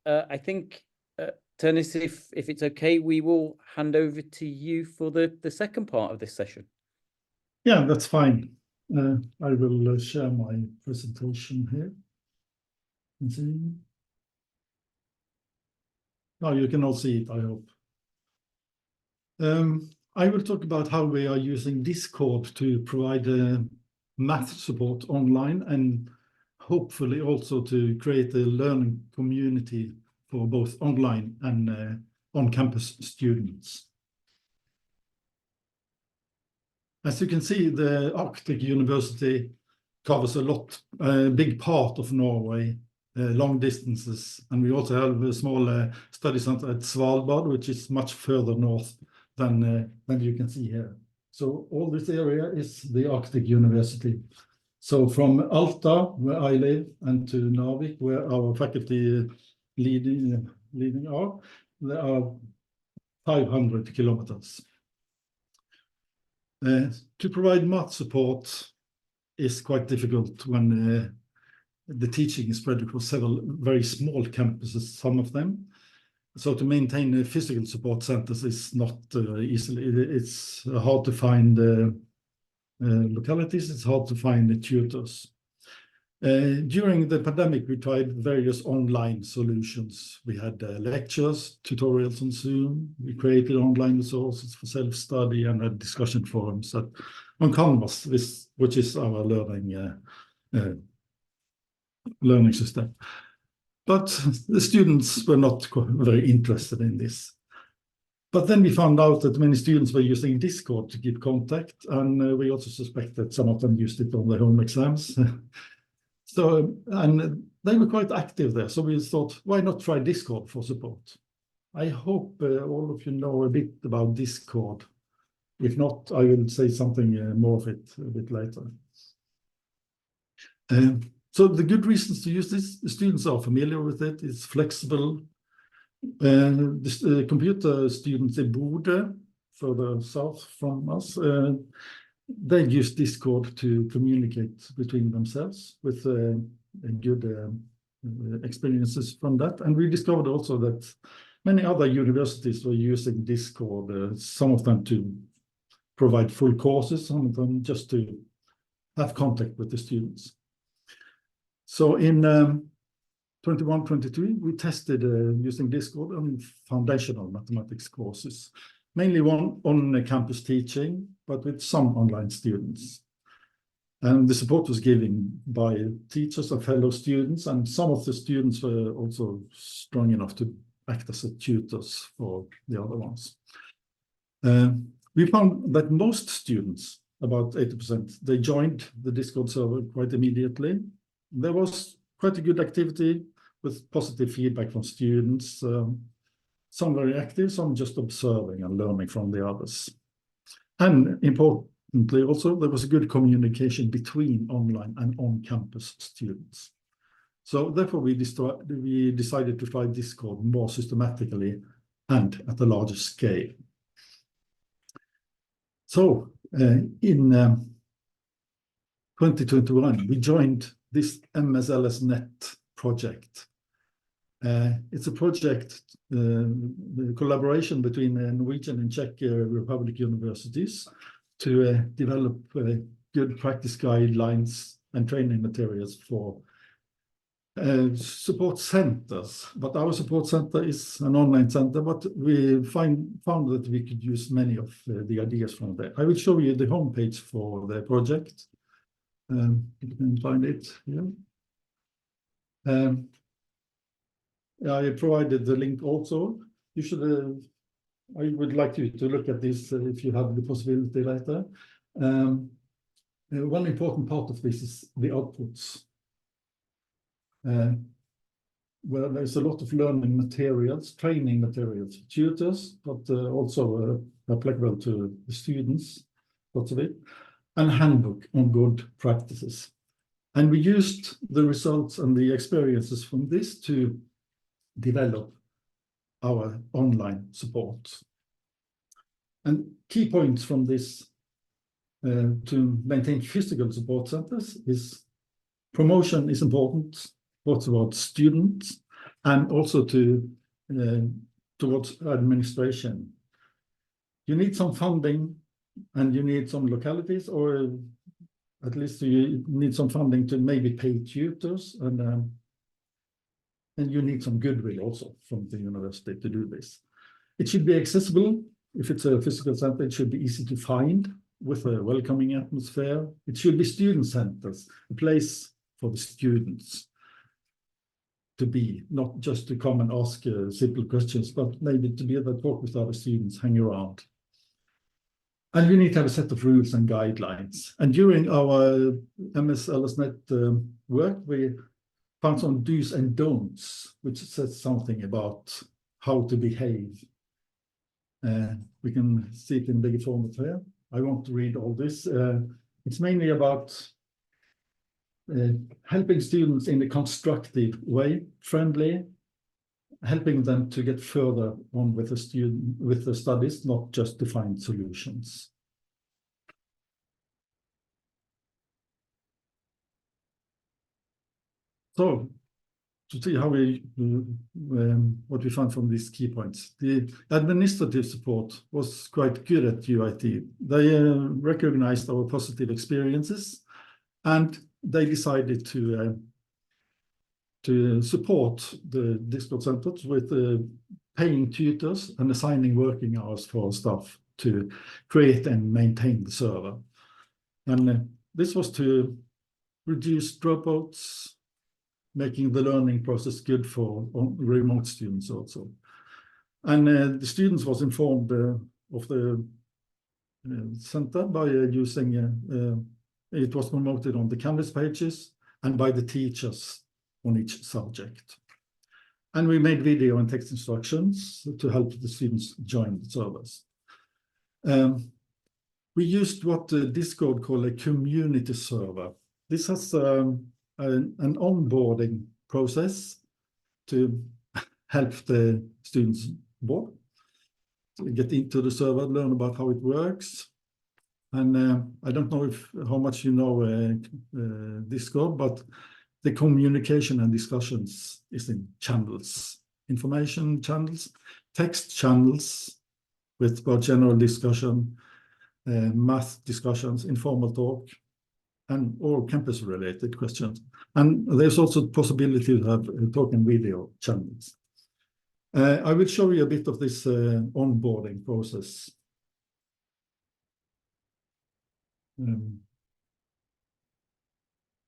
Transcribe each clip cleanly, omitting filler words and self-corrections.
I think, Tørris, if it's okay, we will hand over to you for the second part of this session. Yeah, that's fine. I will share my presentation here. Let's see. Now you can all see it, I hope. I will talk about how we are using Discord to provide math support online and hopefully also to create a learning community for both online and on-campus students. As you can see, the Arctic University covers a big part of Norway, long distances, and we also have a small study center at Svalbard, which is much further north than you can see here. So all this area is the Arctic University. So from Alta, where I live, and to Narvik, where our faculty leading are, there are 500 kilometers. To provide math support is quite difficult when the teaching is spread across several very small campuses, some of them. So to maintain physical support centers is not easily. It's hard to find localities, it's hard to find tutors. During the pandemic, we tried various online solutions. We had lectures, tutorials on Zoom. We created online resources for self-study and had discussion forums on Canvas, which is our learning system. But the students were not very interested in this. But then we found out that many students were using Discord to keep contact, and we also suspect that some of them used it on their home exams. So, and they were quite active there, so we thought, why not try Discord for support? I hope all of you know a bit about Discord. If not, I will say something more of it a bit later. So the good reasons to use this, the students are familiar with it, it's flexible. The computer students in Bodø, further south from us, they use Discord to communicate between themselves with good experiences from that. And we discovered also that many other universities were using Discord, some of them to provide full courses, some of them just to have contact with the students. So in 21-22, we tested using Discord on foundational mathematics courses, mainly one on campus teaching, but with some online students. And the support was given by teachers and fellow students, and some of the students were also strong enough to act as tutors for the other ones. We found that most students, about 80%, they joined the Discord server quite immediately. There was quite a good activity with positive feedback from students. Some very active, some just observing and learning from the others. And importantly also, there was a good communication between online and on-campus students. So therefore we decided to try Discord more systematically and at a larger scale. So in 2021, we joined this MSLSnet project. It's a project, collaboration between Norwegian and Czech Republic universities to develop good practice guidelines and training materials for support centers. But our support center is an online center, but we found that we could use many of the ideas from there. I will show you the homepage for the project. You can find it here. I provided the link also. You should, I would like you to look at this if you have the possibility later. One important part of this is the outputs. Well, there's a lot of learning materials, training materials, tutors, but also applicable to the students, lots of it, and handbook on good practices. And we used the results and the experiences from this to develop our online support. And key points from this to maintain physical support centers is promotion is important, both about students, and also towards administration. You need some funding, and you need some localities, or at least you need some funding to maybe pay tutors, and you need some goodwill also from the university to do this. It should be accessible. If it's a physical center, it should be easy to find with a welcoming atmosphere. It should be student centers, a place for the students to be, not just to come and ask simple questions, but maybe to be able to talk with other students, hang around. And we need to have a set of rules and guidelines. And during our MS-LSNet work, we found some do's and don'ts, which says something about how to behave. We can see it in bigger format here. I won't read all this. It's mainly about helping students in a constructive way, friendly, helping them to get further on with the studies, not just to find solutions. So, to see how what we found from these key points. The administrative support was quite good at UiT. They recognized our positive experiences, and they decided to support the Discord centers with paying tutors and assigning working hours for staff to create and maintain the server. And this was to reduce dropouts, making the learning process good for remote students also. And the students was informed of the center by using, it was promoted on the Canvas pages and by the teachers on each subject. And we made video and text instructions to help the students join the servers. We used what Discord called a community server. This has an onboarding process to help the students board, to get into the server, learn about how it works. And I don't know how much you know Discord, but the communication and discussions is in channels, information channels, text channels with about general discussion, math discussions, informal talk, and all campus-related questions. And there's also the possibility to have talk and video channels. I will show you a bit of this onboarding process.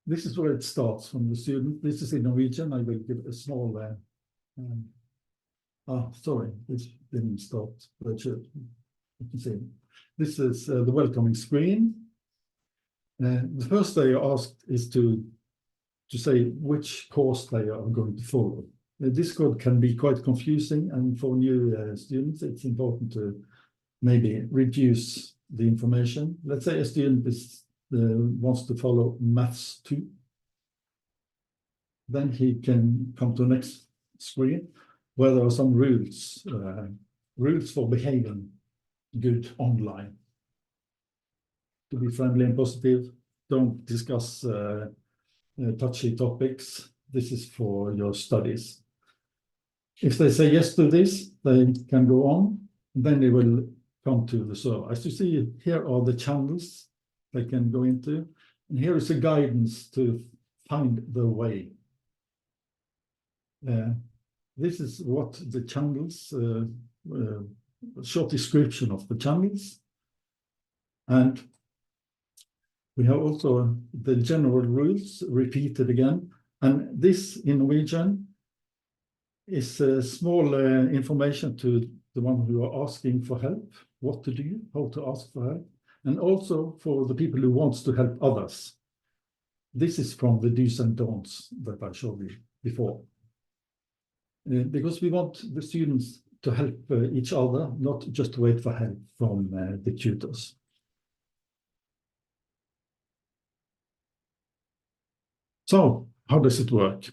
This is where it starts from the student. This is in Norwegian. I will give a small, sorry, this didn't start, but you can see. This is the welcoming screen. The first they are asked is to say which course they are going to follow. Discord can be quite confusing, and for new students, it's important to maybe reduce the information. Let's say a student wants to follow Maths 2. Then he can come to the next screen where there are some rules, rules for behaving good online. To be friendly and positive, don't discuss touchy topics. This is for your studies. If they say yes to this, they can go on, and then they will come to the server. As you see, here are the channels they can go into, and here is a guidance to find the way. This is what the channels, a short description of the channels. And we have also the general rules repeated again. And this in Norwegian is small information to the one who are asking for help, what to do, how to ask for help, and also for the people who wants to help others. This is from the do's and don'ts that I showed you before. Because we want the students to help each other, not just wait for help from the tutors. So, how does it work?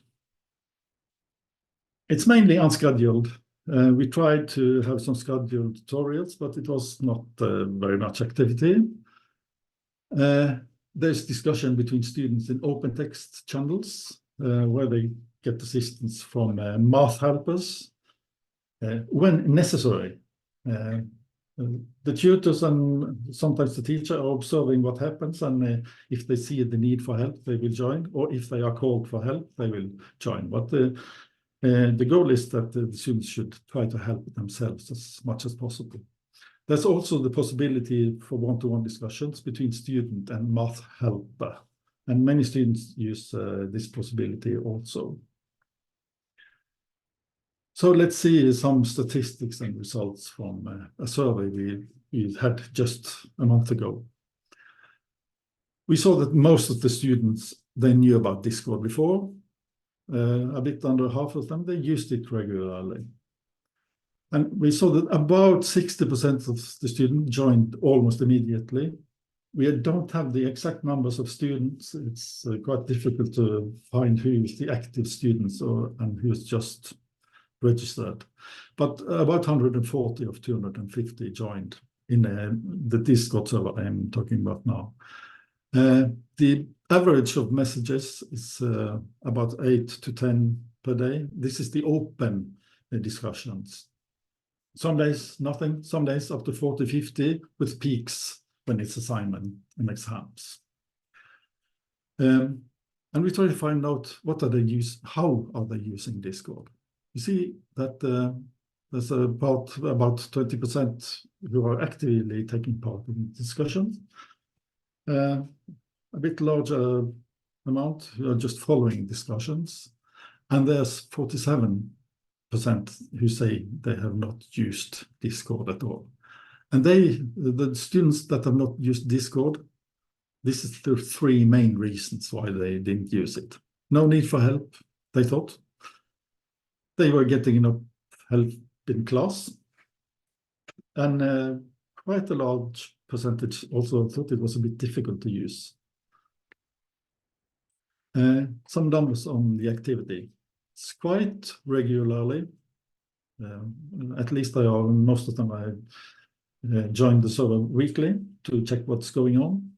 It's mainly unscheduled. We tried to have some scheduled tutorials, but it was not very much activity. There's discussion between students in open text channels where they get assistance from math helpers when necessary. The tutors and sometimes the teacher are observing what happens, and if they see the need for help, they will join, or if they are called for help, they will join. But the goal is that the students should try to help themselves as much as possible. There's also the possibility for one-to-one discussions between student and math helper, and many students use this possibility also. So let's see some statistics and results from a survey we had just a month ago. We saw that most of the students, they knew about Discord before. A bit under half of them, they used it regularly. And we saw that about 60% of the students joined almost immediately. We don't have the exact numbers of students. It's quite difficult to find who is the active students and who is just registered. But about 140 of 250 joined in the Discord server I'm talking about now. The average of messages is about 8 to 10 per day. This is the open discussions. Some days nothing, some days up to 40, 50, with peaks when it's assignment and exams. And we try to find out how are they using Discord. You see that there's about 20% who are actively taking part in discussions. A bit larger amount who are just following discussions. And there's 47% who say they have not used Discord at all. And the students that have not used Discord, this is the three main reasons why they didn't use it. No need for help, they thought. They were getting enough help in class. And quite a large percentage also thought it was a bit difficult to use. Some numbers on the activity. It's quite regularly. At least most of them I joined the server weekly to check what's going on.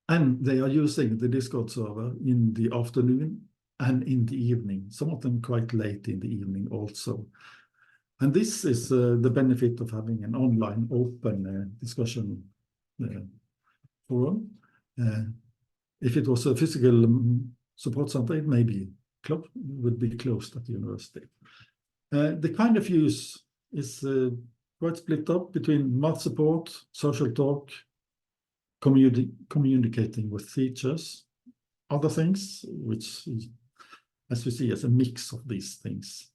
And they are using the Discord server in the afternoon and in the evening, some of them quite late in the evening also. And this is the benefit of having an online open discussion forum. If it was a physical support center, it would be closed at the university. The kind of use is quite split up between math support, social talk, communicating with teachers, other things, which, as we see, as a mix of these things.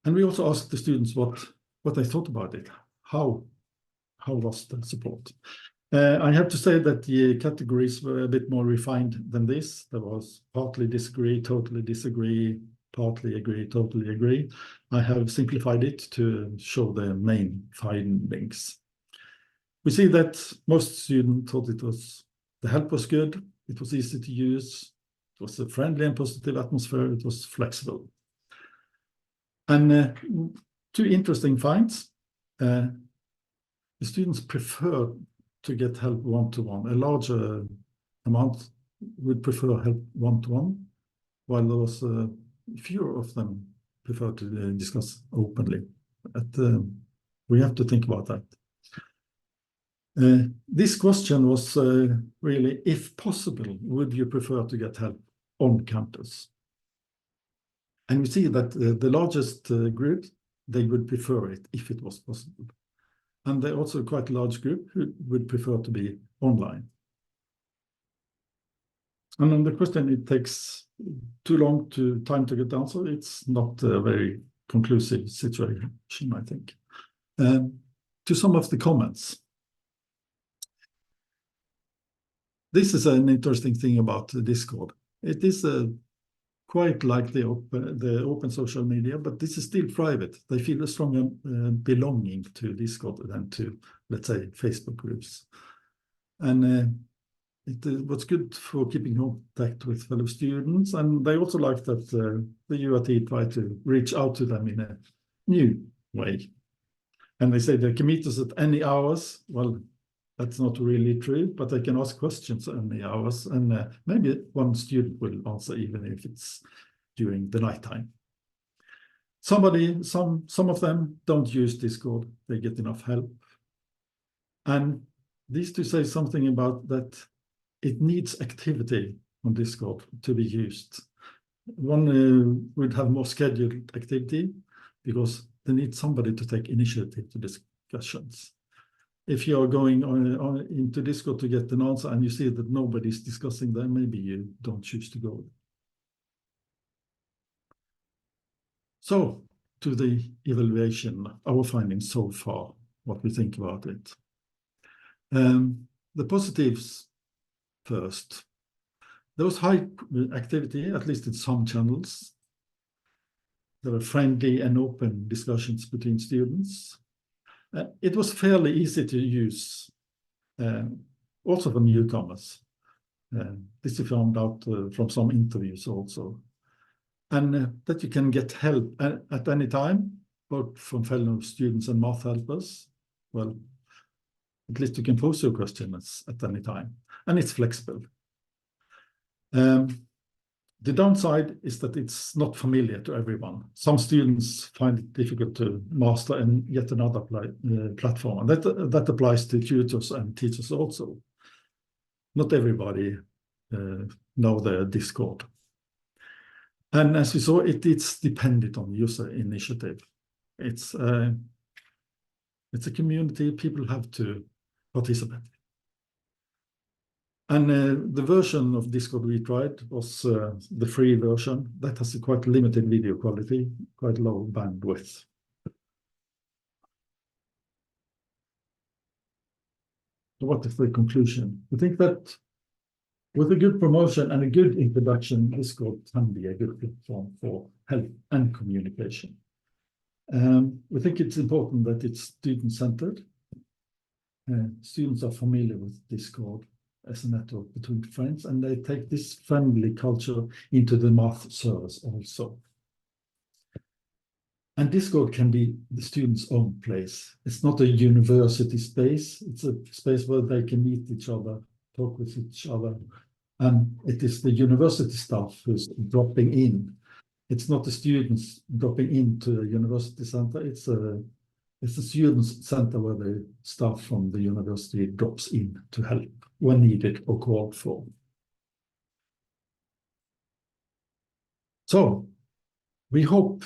And we also asked the students what they thought about it. How was the support? I have to say that the categories were a bit more refined than this. There was partly disagree, totally disagree, partly agree, totally agree. I have simplified it to show the main findings. We see that most students thought the help was good, it was easy to use, it was a friendly and positive atmosphere, it was flexible. And two interesting finds. The students prefer to get help one-to-one. A larger amount would prefer help one-to-one, while there was fewer of them prefer to discuss openly. We have to think about that. This question was really, if possible, would you prefer to get help on campus? And we see that the largest group, they would prefer it if it was possible. And they're also quite a large group who would prefer to be online. And on the question, it takes too long time to get answer. It's not a very conclusive situation, I think. To some of the comments. This is an interesting thing about Discord. It is quite like the open social media, but this is still private. They feel a stronger belonging to Discord than to, let's say, Facebook groups. And it was good for keeping contact with fellow students. And they also like that the UiT tried to reach out to them in a new way. And they say they can meet us at any hours. Well, that's not really true, but they can ask questions any hours, and maybe one student will answer even if it's during the nighttime. Some of them don't use Discord, they get enough help. And this to say something about that it needs activity on Discord to be used. One would have more scheduled activity because they need somebody to take initiative to discussions. If you are going on into Discord to get an answer and you see that nobody's discussing there, maybe you don't choose to go. So, to the evaluation, our findings so far, what we think about it. The positives first. There was high activity, at least in some channels. There were friendly and open discussions between students. It was fairly easy to use, also for newcomers. This we found out from some interviews also. And that you can get help at any time, both from fellow students and math helpers. Well, at least you can pose your questions at any time, and it's flexible. The downside is that it's not familiar to everyone. Some students find it difficult to master and yet another platform, and that applies to tutors and teachers also. Not everybody know their Discord. And as we saw, it's dependent on user initiative. It's a community, people have to participate. And the version of Discord we tried was the free version. That has a quite limited video quality, quite low bandwidth. So what is the conclusion? We think that with a good promotion and a good introduction, Discord can be a good platform for help and communication. We think it's important that it's student-centered. Students are familiar with Discord as a network between friends, and they take this friendly culture into the math service also. And Discord can be the students' own place. It's not a university space. It's a space where they can meet each other, talk with each other. And it is the university staff who's dropping in. It's not the students dropping into the university center. It's a students' center where the staff from the university drops in to help when needed or called for. So we hope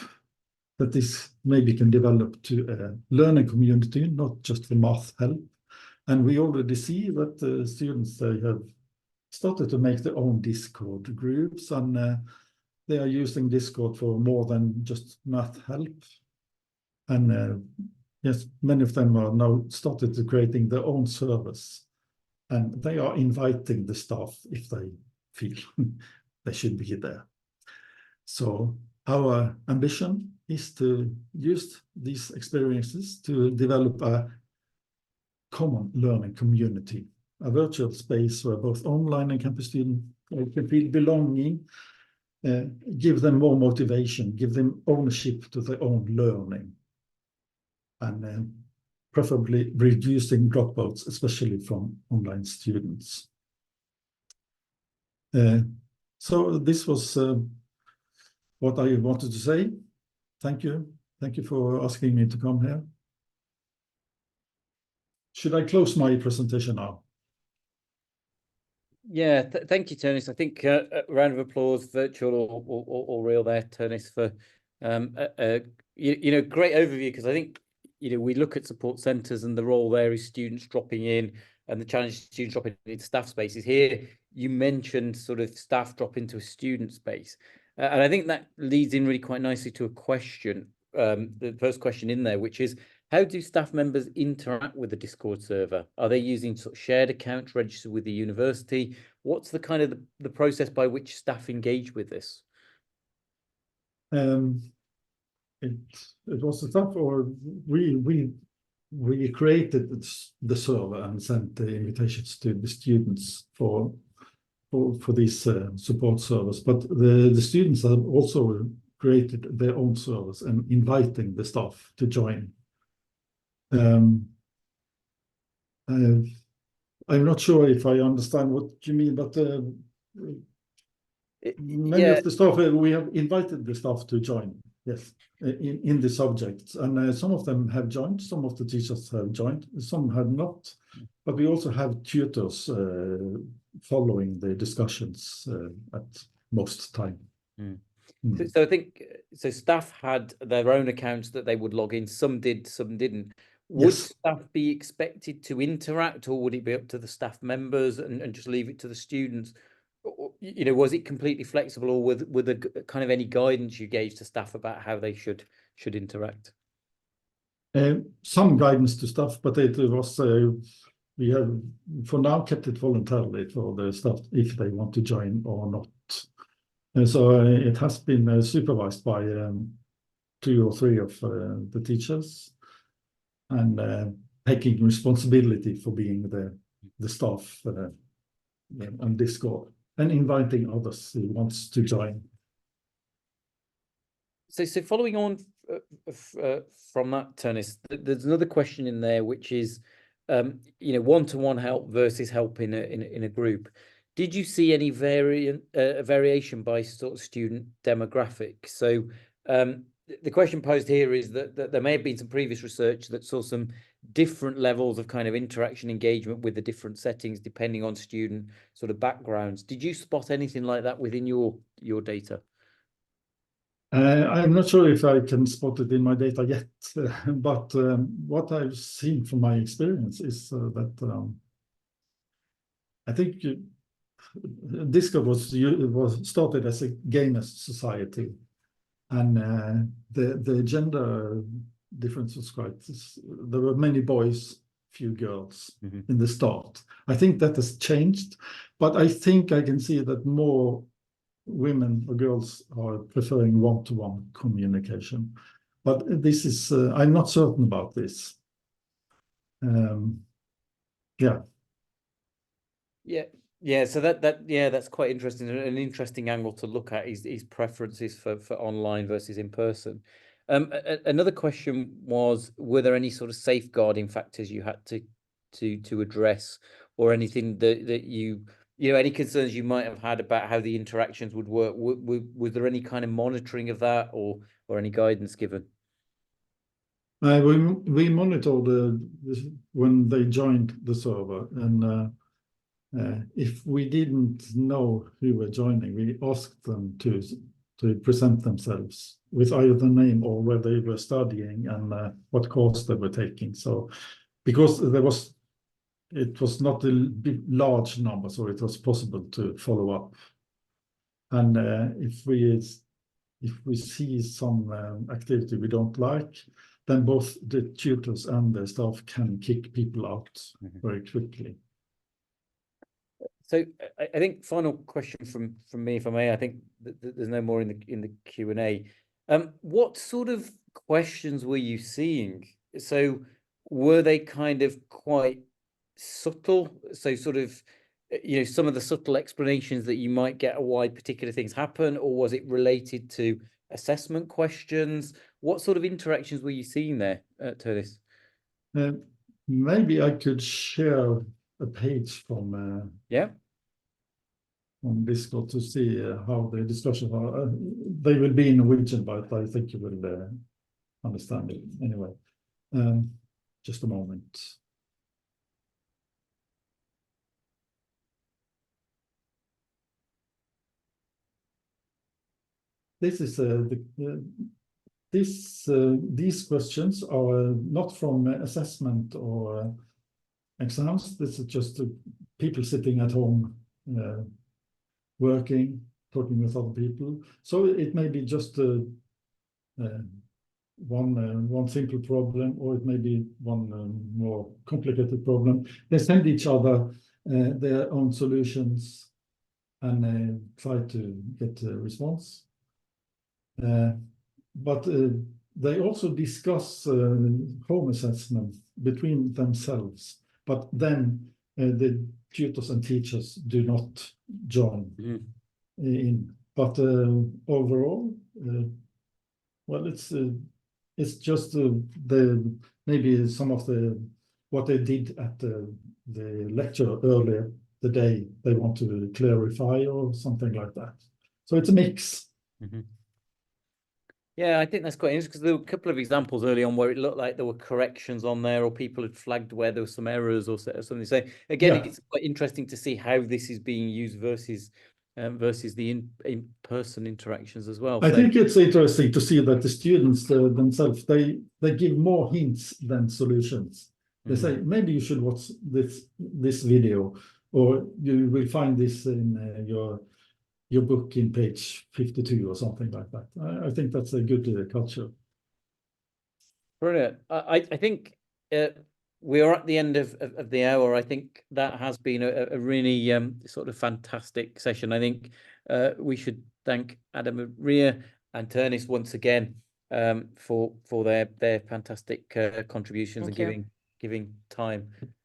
that this maybe can develop to a learning community, not just for math help. And we already see that the students, they have started to make their own Discord groups, and they are using Discord for more than just math help. And yes, many of them are now started to creating their own service, and they are inviting the staff if they feel they should be there. So our ambition is to use these experiences to develop a common learning community, a virtual space where both online and campus students can feel belonging, give them more motivation, give them ownership to their own learning, and preferably reducing dropouts, especially from online students. So this was what I wanted to say. Thank you. Thank you for asking me to come here. Should I close my presentation now? Yeah, thank you, Tørris. I think a round of applause, virtual or real there, Tørris, for great overview, because I think we look at support centres and the role there is students dropping in and the challenge students dropping into staff spaces. Here, you mentioned sort of staff drop into a student space. And I think that leads in really quite nicely to a question, the first question in there, which is, how do staff members interact with the Discord server? Are they using sort of shared accounts registered with the university? What's the kind of the process by which staff engage with this? It was a staff, or we created the server and sent the invitations to the students for these support servers, but the students have also created their own servers and inviting the staff to join. I'm not sure if I understand what you mean, but many Yeah, of the staff, we have invited the staff to join, yes, in the subjects. And some of them have joined, some of the teachers have joined, some have not. But we also have tutors following the discussions at most time. So I think so staff had their own accounts that they would log in. Some did, some didn't. Would Yes. staff be expected to interact, or would it be up to the staff members and just leave it to the students? You know, was it completely flexible, or with a kind of any guidance you gave to staff about how they should interact? Some guidance to staff, but it was we have for now kept it voluntarily for the staff if they want to join or not. So it has been supervised by 2 or 3 of the teachers, and taking responsibility for being the staff on Discord and inviting others who wants to join. So following on from that, Tørris, there's another question in there, which is, you know, one-to-one help versus help in a group. Did you see any variation by sort of student demographic? So the question posed here is that there may have been some previous research that saw some different levels of kind of interaction engagement with the different settings depending on student sort of backgrounds. Did you spot anything like that within your data? I'm not sure if I can spot it in my data yet, but what I've seen from my experience is that I think Discord was started as a gamers society, and the gender difference was there were many boys, few girls in the start. I think that has changed, but I think I can see that more women or girls are preferring one-to-one communication. But this is, I'm not certain about this. Yeah. Yeah, so that's quite interesting. An interesting angle to look at is preferences for online versus in person. Another question was, were there any sort of safeguarding factors you had to address, or anything that you know, any concerns you might have had about how the interactions would work? Was there any kind of monitoring of that, or any guidance given? We monitored when they joined the server, and if we didn't know who were joining, we asked them to present themselves with either the name or where they were studying and what course they were taking. So, because it was not a large number, so it was possible to follow up. And if we see some activity we don't like, then both the tutors and the staff can kick people out very quickly. So I think final question from me, if I may. I think there's no more in the Q&A. What sort of questions were you seeing? So were they kind of quite subtle? So sort of, you know, some of the subtle explanations that you might get of why particular things happen, or was it related to assessment questions? What sort of interactions were you seeing there, Tørris? Maybe I could share a page from on Discord to see how the discussions are. They will be in Norwegian, but I think you will understand it anyway. Just a moment. This is these questions are not from assessment or exams. This is just people sitting at home, working, talking with other people. So it may be just one simple problem, or it may be one more complicated problem. They send each other their own solutions and try to get a response. But they also discuss home assessment between themselves, but then the tutors and teachers do not join in. But overall, well, it's just maybe some of the what they did at the lecture earlier the day they want to clarify or something like that. So it's a mix. Mm-hmm. Yeah, I think that's quite interesting because there were a couple of examples early on where it looked like there were corrections on there, or people had flagged where there were some errors or something. So again, it's quite interesting to see how this is being used versus the in-person interactions as well. I think it's interesting to see that the students themselves, they give more hints than solutions. They say, maybe you should watch this video, or you will find this in your book in page 52 or something like that. I think that's a good culture. Brilliant. I think we are at the end of the hour. I think that has been a really sort of fantastic session. I think we should thank Adam, Maria, and Tørris once again for their fantastic contributions and giving time.